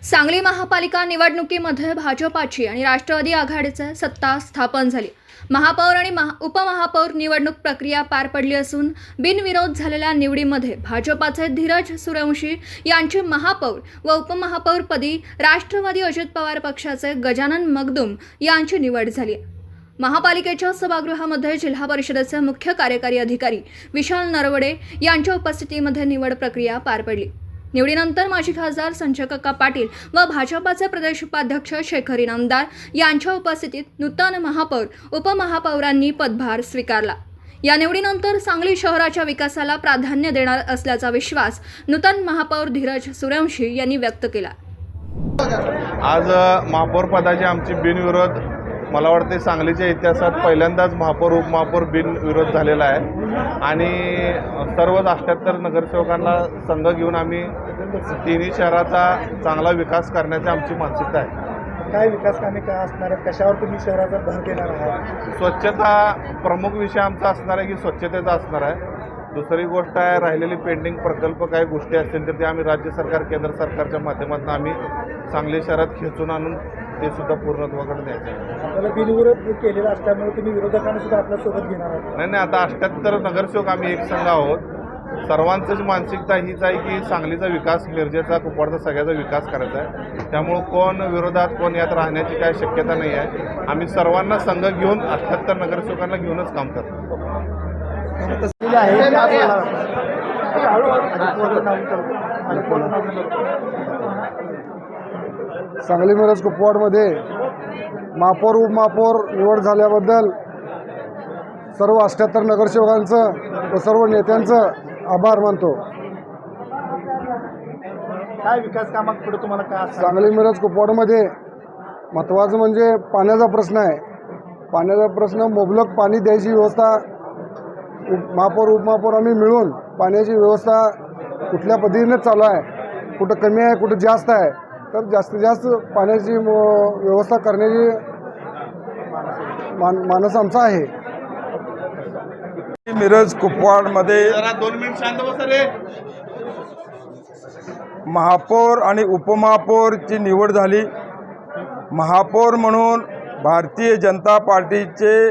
सांगली महापालिका निवडणुकीमध्ये भाजपाची आणि राष्ट्रवादी आघाडीची सत्ता स्थापन झाली। महापौर आणि उपमहापौर निवडणूक प्रक्रिया पार पडली असून बिनविरोध झालेल्या निवडीमध्ये भाजपाचे धीरज सूर्यवंशी यांची महापौर व उपमहापौर पदी राष्ट्रवादी अजित पवार पक्षाचे गजानन मगदुम यांची निवड झाली। महापालिकेच्या सभागृहामध्ये जिल्हा परिषदेचे मुख्य कार्यकारी अधिकारी विशाल नरवडे यांच्या उपस्थितीमध्ये निवड प्रक्रिया पार पडली। निवडीनंतर माजी खासदार संजय काका पाटील व भाजपाचे प्रदेश उपाध्यक्ष शेखर इनामदार यांच्या उपस्थितीत नूतन महापौर उपमहापौरांनी पदभार स्वीकारला। या निवडीनंतर सांगली शहराच्या विकासाला प्राधान्य देणार असल्याचा विश्वास नूतन महापौर धीरज सूर्यवंशी यांनी व्यक्त केला। आज महापौर पदाची आमची बिनविरोध मला वाटते सांगलीच्या इतिहासात पहिल्यांदाच महापौर उपमहापौर बिनविरोध झालेला आहे आणि सर्व 78 नगरसेवकांना संघ घेऊन आम्ही तिन्ही शहराचा चांगला विकास करण्याची आमची मानसिकता आहे। काय विकास कामे काय असणार आहेत, कशावर तुम्ही शहराचा भर देणार आहात? स्वच्छता प्रमुख विषय आमचा असणार आहे की स्वच्छतेचा असणार आहे। दुसरी गोष्ट आहे राहिलेली पेंडिंग प्रकल्प काही गोष्टी असतील तर ते आम्ही राज्य सरकार केंद्र सरकारच्या माध्यमातून आम्ही सांगली शहरात खेचून आणून ते सुद्धा पूर्णत्वाकडे न्यायचं। आपल्याला बिनविरोध केलेला असल्यामुळे तुम्ही विरोधकांना सुद्धा आपल्या सोबत घेणार आहात? नाही, आता 78 नगरसेवक आम्ही एक संघ आहोत। सर्वांचीच मानसिकता हीच आहे की सांगलीचा विकास, मिरजेचा, कुपवाडचा सगळ्याचा विकास करायचा आहे। त्यामुळे कोण विरोधात कोण यात राहण्याची काही शक्यता नाही आहे। आम्ही सर्वांना संघ घेऊन 78 नगरसेवकांना घेऊनच काम करतो। सांगली मिरज कुपवाडमध्ये महापौर उपमहापौर निवड झाल्याबद्दल सर्व 78 नगरसेवकांचं व सर्व नेत्यांचं आभार मानतो। काय विकास कामात पुढे तुम्हाला काय सांगली मिरज कुपवाडमध्ये महत्त्वाचं म्हणजे पाण्याचा प्रश्न आहे। पाण्याचा प्रश्न मुबलक पाणी द्यायची व्यवस्था महापौर उपमहापौर आम्ही मिळून पाण्याची व्यवस्था कुठल्या पद्धतीने चालू आहे, कुठं कमी आहे कुठं जास्त आहे, तर जास्तीत जास्त पाण्याची व्यवस्था करण्याची मानस आमचा आहे। मिरज कुपवाडमध्ये महापौर आणि उपमहापौरची निवड झाली। महापौर म्हणून भारतीय जनता पार्टीचे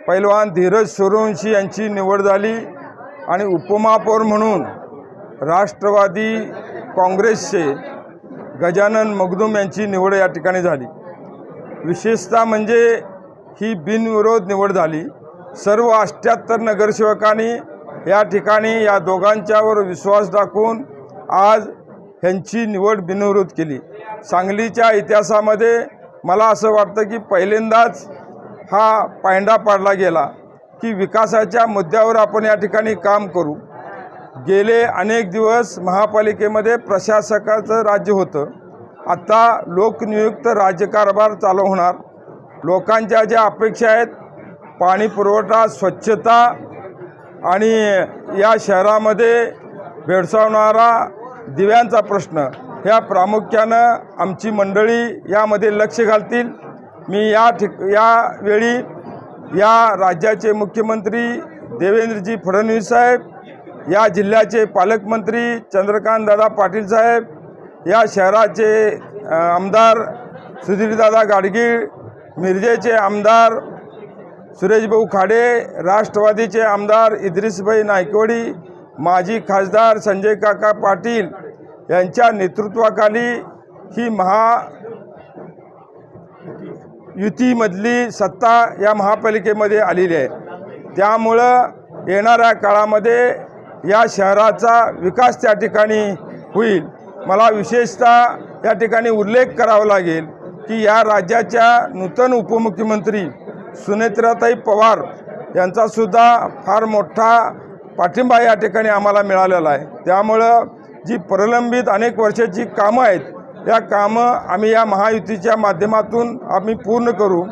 पैलवान धीरज सूर्यवंशी यांची निवड झाली आणि उपमहापौर म्हणून राष्ट्रवादी काँग्रेसचे गजानन मगदुम यांची निवड या ठिकाणी झाली। विशेषतः म्हणजे ही बिनविरोध निवड झाली। सर्व 78 नगरसेवकांनी या ठिकाणी या दोघांच्यावर विश्वास दाखवून आज ह्यांची निवड बिनविरोध केली। सांगलीच्या इतिहासामध्ये मला असं वाटतं की पहिल्यांदाच हा पायंडा पाडला गेला की विकासाच्या मुद्द्यावर आपण या ठिकाणी काम करू। गेले अनेक दिवस महापालिकेमध्ये प्रशासकाचं राज्य होतं, आता लोकनियुक्त राज्यकारभार चालू होणार। लोकांच्या ज्या अपेक्षा आहेत, पाणी पुरवठा, स्वच्छता आणि या शहरामध्ये भेडसावणारा दिव्यांचा प्रश्न, ह्या प्रामुख्यानं आमची मंडळी यामध्ये लक्ष घालतील। मी यावेळी या राज्याचे मुख्यमंत्री देवेंद्रजी फडणवीस साहेब, या जिल्ह्याचे पालकमंत्री चंद्रकांतदादा पाटील साहेब, या शहराचे आमदार सुधीरदादा गाडगीळ, मिरजेचे आमदार सुरेशभाऊ खाडे, राष्ट्रवादीचे आमदार इद्रिसभाई नायकवडी, माजी खासदार संजय काका पाटील यांच्या नेतृत्वाखाली ही महायुतीमधली सत्ता या महापालिकेमध्ये आलेली आहे। त्यामुळं येणाऱ्या काळामध्ये या शहराचा विकास त्या ठिकाणी होईल। मला विशेषतः या ठिकाणी उल्लेख करावा लागेल की या राज्याच्या नूतन उपमुख्यमंत्री सुनेत्राताई पवार यांचासुद्धा फार मोठा पाठिंबा या ठिकाणी आम्हाला मिळालेला आहे। त्यामुळं जी प्रलंबित अनेक वर्षाची कामं आहेत, या कामं आम्ही या महायुतीच्या माध्यमातून आम्ही पूर्ण करू।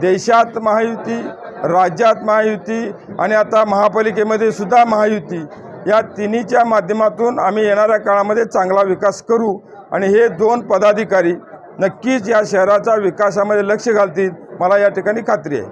देशात महायुती, राज्यात महायुती आणि आता महापालिकेमध्ये सुद्धा महायुती, या तिन्हीच्या माध्यमातून आम्ही येणाऱ्या काळामध्ये चांगला विकास करू आणि हे 2 पदाधिकारी नक्कीच या शहराच्या विकासामध्ये लक्ष घालतील, मला या ठिकाणी खात्री आहे।